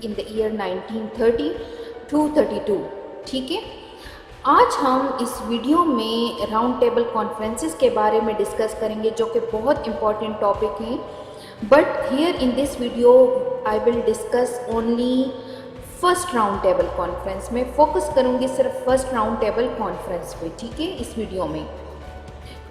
in the year 1930 to 32. ٹھیک ہے، آج ہم اس ویڈیو میں راؤنڈ ٹیبل کانفرنسز کے بارے میں ڈسکس کریں گے جو کہ بہت امپورٹنٹ ٹاپک ہیں. But here in this video I will discuss only first round table conference. میں فوکس کروں گی صرف فرسٹ راؤنڈ ٹیبل کانفرنس پہ. ٹھیک ہے، اس ویڈیو میں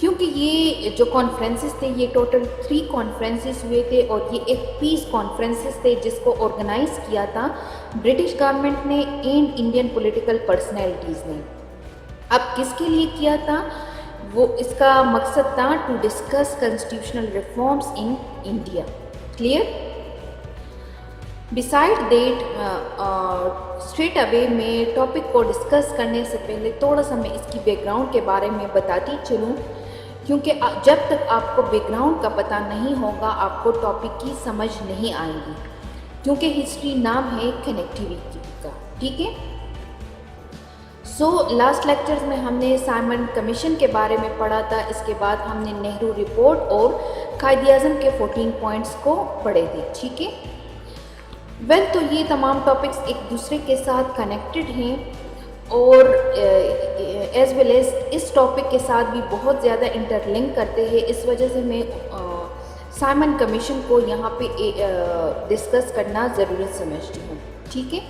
کیونکہ یہ جو کانفرنسز تھے یہ ٹوٹل 3 کانفرنسز ہوئے تھے اور یہ ایک پیس کانفرنسز تھے جس کو آرگنائز کیا تھا برٹش گورنمنٹ نے اینڈ انڈین پولیٹیکل پرسنالٹیز نے. اب کس کے لیے کیا تھا؟ وہ اس کا مقصد تھا to discuss constitutional reforms in India. Clear? Beside that straight away میں ٹاپک کو ڈسکس کرنے سے پہلے تھوڑا سا میں اس کی بیک گراؤنڈ کے بارے میں بتاتی چلوں، کیونکہ جب تک آپ کو بیک گراؤنڈ کا پتہ نہیں ہوگا آپ کو ٹاپک کی سمجھ نہیں آئے گی، کیونکہ ہسٹری نام ہے کنیکٹیویٹی کا. ٹھیک ہے، سو لاسٹ لیکچرز میں ہم نے سائمن کمیشن کے بارے میں پڑھا تھا. اس کے بعد ہم نے نہرو رپورٹ اور قائد اعظم کے 14 پوائنٹس کو پڑھے تھے. ٹھیک ہے، تو یہ تمام ٹاپکس ایک دوسرے کے ساتھ کنیکٹڈ ہیں اور ایز ویل ایز اس ٹاپک کے ساتھ بھی بہت زیادہ انٹر لنک کرتے ہیں. اس وجہ سے میں سائمن کمیشن کو یہاں پہ ڈسکس کرنا ضروری سمجھتی ہوں. ٹھیک ہے،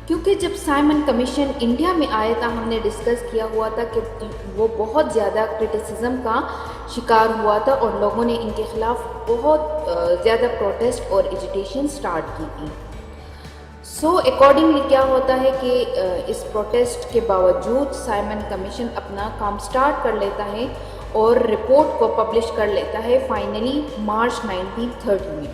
کیونکہ جب سائمن کمیشن انڈیا میں آیا تھا ہم نے ڈسکس کیا ہوا تھا کہ وہ بہت زیادہ کرٹیسزم کا شکار ہوا تھا اور لوگوں نے ان کے خلاف بہت زیادہ پروٹیسٹ اور ایجیٹیشن سٹارٹ کی تھی. سو اکارڈنگلی کیا ہوتا ہے کہ اس پروٹیسٹ کے باوجود سائمن کمیشن اپنا کام سٹارٹ کر لیتا ہے اور رپورٹ کو پبلش کر لیتا ہے فائنلی مارچ 1930 میں،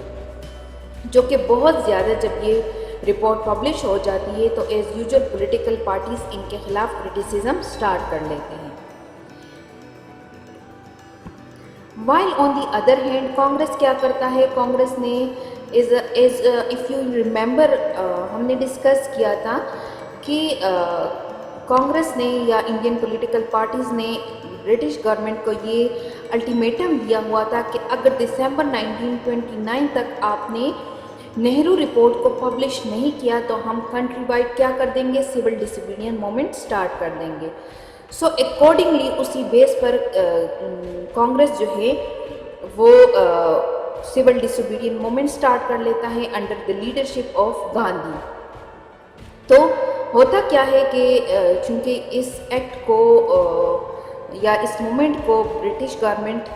جو کہ بہت زیادہ جب یہ رپورٹ پبلش ہو جاتی ہے تو ایز یوزول پولیٹیکل پارٹیز ان کے خلاف کرٹیسزم سٹارٹ کر لیتے ہیں. While on the other hand Congress کیا کرتا ہے؟ کانگریس نے اف یو ریممبر ہم نے ڈسکس کیا تھا کہ کانگریس نے یا انڈین پولیٹیکل پارٹیز نے برٹش گورنمنٹ کو یہ الٹیمیٹم دیا ہوا تھا کہ اگر دسمبر 1929 تک آپ نے نہرو رپورٹ کو پبلش نہیں کیا تو ہم کنٹری وائڈ کیا کر دیں گے؟ سول ڈس اوبیڈین موومنٹ سٹارٹ کر دیں گے. سو اکارڈنگلی اسی بیس پر کانگریس جو ہے وہ سول ڈس اوبیڈین موومنٹ سٹارٹ کر لیتا ہے under the leadership of Gandhi. تو ہوتا کیا ہے کہ چونکہ اس ایکٹ کو یا اس موومنٹ کو برٹش گورنمنٹ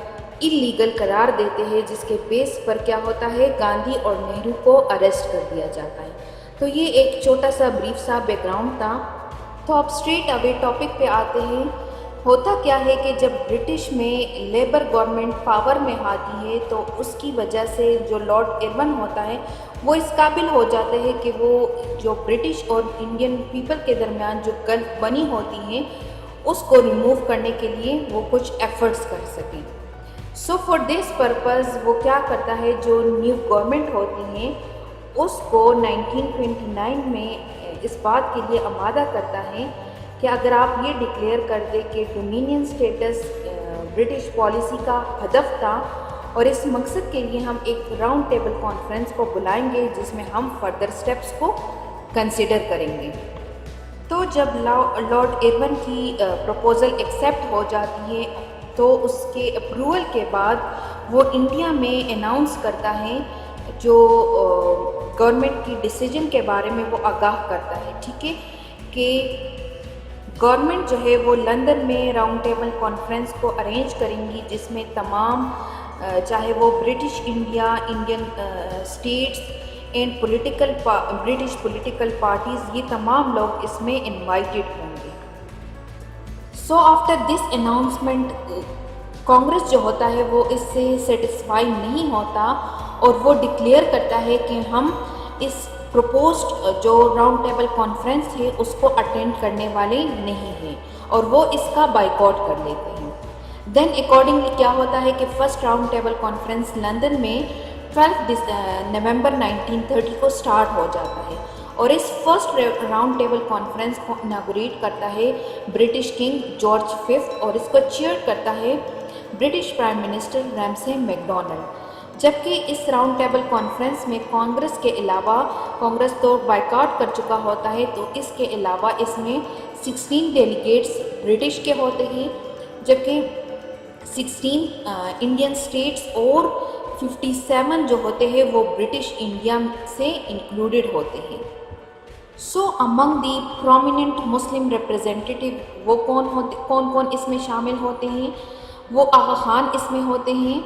اللیگل قرار دیتے ہیں، جس کے بیس پر کیا ہوتا ہے گاندھی اور نہرو کو اریسٹ کر دیا جاتا ہے. تو یہ ایک چھوٹا سا بریف سا بیک گراؤنڈ تھا. تو اب اسٹریٹ اوے ٹاپک پہ آتے ہیں. ہوتا کیا ہے کہ جب برٹش میں لیبر گورنمنٹ پاور میں آتی ہے تو اس کی وجہ سے جو لارڈ ارون ہوتا ہے وہ اس قابل ہو جاتے ہیں کہ وہ جو برٹش اور انڈین پیپل کے درمیان جو گلف بنی ہوتی ہیں اس کو ریموو کرنے کے لیے وہ کچھ ایفرٹس کر سکیں. سو فار دس پرپز وہ کیا کرتا ہے، جو نیو گورنمنٹ ہوتی ہیں اس کو 1929 میں اس بات کے لیے آمادہ کرتا ہے کہ اگر آپ یہ ڈکلیئر کر دیں کہ ڈومینین سٹیٹس برٹش پالیسی کا ہدف تھا اور اس مقصد کے لیے ہم ایک راؤنڈ ٹیبل کانفرنس کو بلائیں گے جس میں ہم فردر سٹیپس کو کنسیڈر کریں گے. تو جب لارڈ ارون کی پروپوزل ایکسیپٹ ہو جاتی ہے تو اس کے اپروول کے بعد وہ انڈیا میں اناؤنس کرتا ہے، جو گورنمنٹ کی ڈیسیجن کے بارے میں وہ آگاہ کرتا ہے. ٹھیک ہے، کہ گورنمنٹ جو ہے وہ لندن میں راؤنڈ ٹیبل کانفرنس کو ارینج کریں گی جس میں تمام چاہے وہ British India, Indian states and British political parties, یہ تمام لوگ اس میں انوائٹڈ ہوں گے. So after this announcement Congress جو ہوتا ہے وہ اس سے سیٹسفائی نہیں ہوتا اور وہ ڈکلیئر کرتا ہے کہ ہم اس پروپوزڈ جو راؤنڈ ٹیبل کانفرنس ہے اس کو اٹینڈ کرنے والے نہیں ہیں اور وہ اس کا بائیکاٹ کر لیتے ہیں. دین اکارڈنگلی کیا ہوتا ہے کہ first round table conference London میں 12 نومبر 1930 کو سٹارٹ ہو جاتا ہے اور اس فرسٹ راؤنڈ ٹیبل کانفرنس کو اناگوریٹ کرتا ہے برٹش کنگ جارج 5 اور اس کو چیئر کرتا ہے British prime minister Ramsay McDonald. جبکہ اس راؤنڈ ٹیبل کانفرنس میں کانگریس کے علاوہ، کانگریس تو بائیکاٹ کر چکا ہوتا ہے، تو اس کے علاوہ اس میں 16 ڈیلیگیٹس برٹش کے ہوتے ہیں، جبکہ 16 انڈین اسٹیٹس اور 57 جو ہوتے ہیں وہ برٹش انڈیا سے انکلوڈڈ ہوتے ہیں۔ سو امنگ دی پرومیننٹ مسلم ریپرزینٹیٹیو وہ کون اس میں شامل ہوتے ہیں؟ وہ آغا خان اس میں ہوتے ہیں،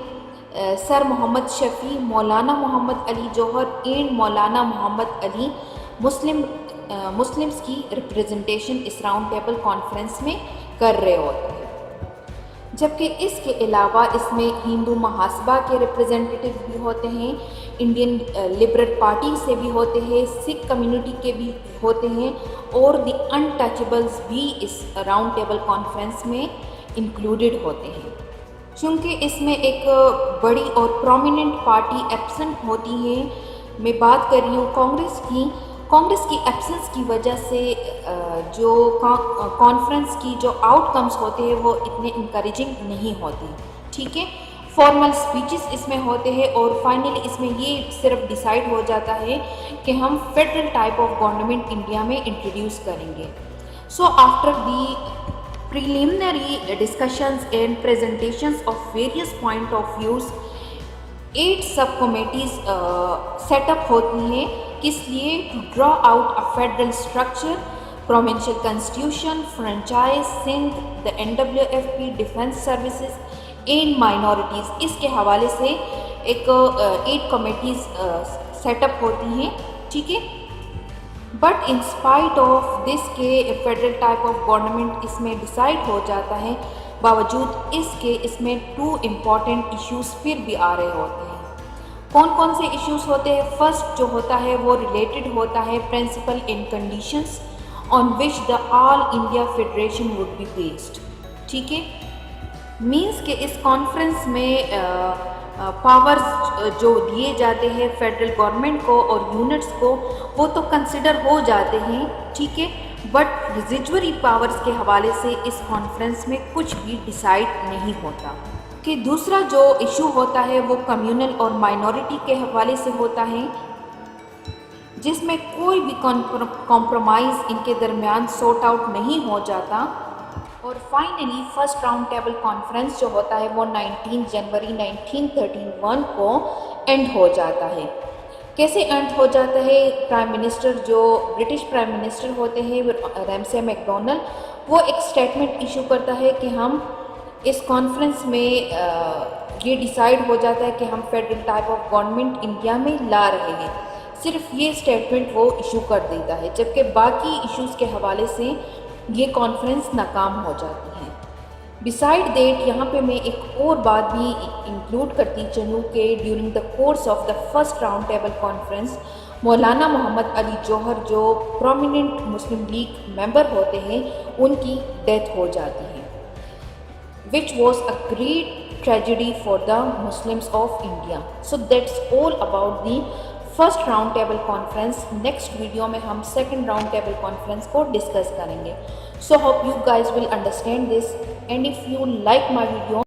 سر محمد شفیع، مولانا محمد Ali Jauhar and Maulana Muhammad Ali Muslims کی ریپرزنٹیشن اس راؤنڈ ٹیبل کانفرنس میں کر رہے ہوتے ہیں۔ جبکہ اس کے علاوہ اس میں ہندو محاسبہ کے ریپرزینٹیٹیو بھی ہوتے ہیں، انڈین لبرل پارٹی سے بھی ہوتے ہیں، سکھ کمیونٹی کے بھی ہوتے ہیں، اور دی انٹچیبلز بھی اس راؤنڈ ٹیبل کانفرنس میں انکلوڈڈ ہوتے ہیں۔ چونکہ اس میں ایک بڑی اور پرومیننٹ پارٹی ایبسنٹ ہوتی ہے، میں بات کر رہی ہوں کانگریس کی ایبسنس کی وجہ سے جو کانفرنس کی جو آؤٹ کمز ہوتے ہیں وہ اتنے انکریجنگ نہیں ہوتے، ٹھیک ہے۔ فارمل سپیچز اس میں ہوتے ہیں، اور فائنلی اس میں یہ صرف ڈیسائیڈ ہو جاتا ہے کہ ہم federal type of government India میں انٹروڈیوس کریں گے۔ So after the preliminary discussions and presentations of various point of views 8 sub committees set up ہوتی ہیں، کس لیے؟ to draw out a federal structure, provincial constitution, franchise, Sindh, the NWFP, defense services and minorities، اس کے حوالے سے ایک 8 committees set up ہوتی ہیں، ٹھیک ہے۔ But in spite of this کے فیڈرل ٹائپ آف گورنمنٹ اس میں ڈیسائیڈ ہو جاتا ہے، باوجود اس کے اس میں 2 امپورٹنٹ ایشوز پھر بھی آ رہے ہوتے ہیں۔ کون سے ایشوز ہوتے ہیں؟ فرسٹ جو ہوتا ہے وہ ریلیٹڈ ہوتا ہے principle and conditions on which the All India federation would be based, ٹھیک ہے۔ مینس کہ اس کانفرنس میں پاورز جو دیے جاتے ہیں فیڈرل گورنمنٹ کو اور یونٹس کو وہ تو کنسیڈر ہو جاتے ہیں، ٹھیک ہے، بٹ ریزیجوری پاورز کے حوالے سے اس کانفرنس میں کچھ بھی ڈیسائیڈ نہیں ہوتا۔ کہ دوسرا جو ایشو ہوتا ہے وہ کمیونل اور مائنورٹی کے حوالے سے ہوتا ہے، جس میں کوئی بھی کمپرومائز ان کے درمیان سورٹ آؤٹ نہیں ہو جاتا۔ اور finally first round table conference جو ہوتا ہے وہ 19 جنوری 1931 کو اینڈ ہو جاتا ہے۔ کیسے اینڈ ہو جاتا ہے؟ پرائم منسٹر جو برٹش پرائم منسٹر ہوتے ہیں ریمسے میکڈونلڈ، وہ ایک اسٹیٹمنٹ ایشو کرتا ہے کہ ہم اس کانفرنس میں یہ ڈیسائیڈ ہو جاتا ہے کہ ہم federal type of government India میں لا رہے ہیں، صرف یہ اسٹیٹمنٹ وہ ایشو کر دیتا ہے، جبکہ باقی ایشوز کے حوالے سے یہ کانفرنس ناکام ہو جاتی ہے۔ بسائڈ دیٹ یہاں پہ میں ایک اور بات بھی انکلوڈ کرتی چلوں کہ during the course of the first round table conference مولانا محمد علی جوہر جو پرومیننٹ مسلم لیگ ممبر ہوتے ہیں ان کی ڈیتھ ہو جاتی ہے، which was a great tragedy for the Muslims of India. So that's all about the first round table conference. Next video میں ہم second round table conference کو discuss کریں گے. So hope you guys will understand this, and if you like my video